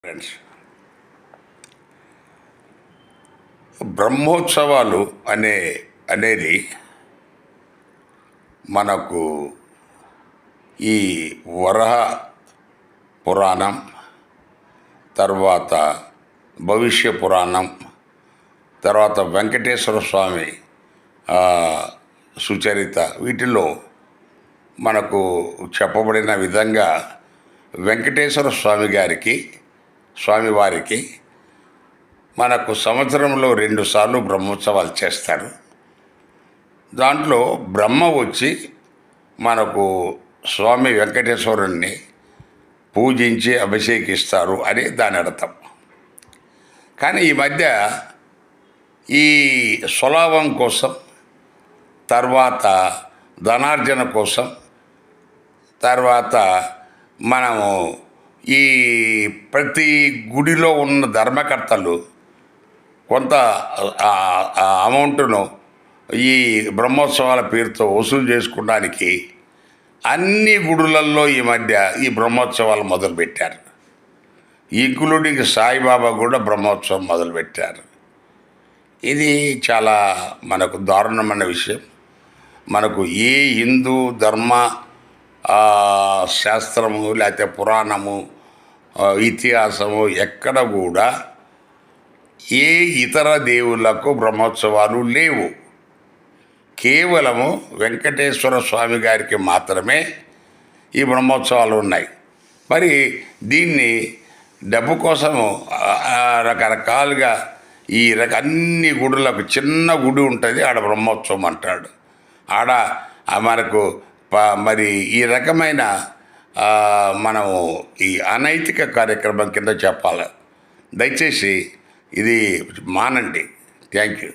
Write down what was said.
Friends, బ్రహ్మోత్సవాలు అనేది మనకు ఈ వరహ పురాణం, తర్వాత భవిష్య పురాణం, తర్వాత వెంకటేశ్వర స్వామి సుచరిత, వీటిలో మనకు చెప్పబడిన విధంగా వెంకటేశ్వర స్వామివారికి మనకు సంవత్సరంలో 2 సార్లు బ్రహ్మోత్సవాలు చేస్తారు. దాంట్లో బ్రహ్మ వచ్చి మనకు స్వామి వెంకటేశ్వరుణ్ణి పూజించి అభిషేకిస్తారు అని దాని అర్థం. కానీ ఈ మధ్య ఈ స్వలాభం కోసం, తర్వాత ధనార్జన కోసం, తర్వాత మనము ఈ ప్రతి గుడిలో ఉన్న ధర్మకర్తలు కొంత అమౌంట్ను ఈ బ్రహ్మోత్సవాల పేరుతో వసూలు చేసుకోవడానికి అన్ని గుడులల్లో ఈ మధ్య ఈ బ్రహ్మోత్సవాలు మొదలుపెట్టారు. ఇంక్లూడింగ్ సాయిబాబా కూడా బ్రహ్మోత్సవం మొదలుపెట్టారు. ఇది చాలా మనకు దారుణమైన విషయం. మనకు ఏ హిందూ ధర్మ శాస్త్రము, లేకపోతే పురాణము, ఇతిహాసము ఎక్కడ కూడా ఏ ఇతర దేవుళ్ళకు బ్రహ్మోత్సవాలు లేవు. కేవలము వెంకటేశ్వర స్వామి గారికి మాత్రమే ఈ బ్రహ్మోత్సవాలు ఉన్నాయి. మరి దీన్ని డబ్బు కోసము రకరకాలుగా అన్ని గుడులకు చిన్న గుడి ఉంటుంది, ఆడ బ్రహ్మోత్సవం అంటాడు. ఆడ మనకు మరి ఈ రకమైన మనము ఈ అనైతిక కార్యక్రమం కింద చెప్పాలి. దయచేసి ఇది మానండి. Thank you.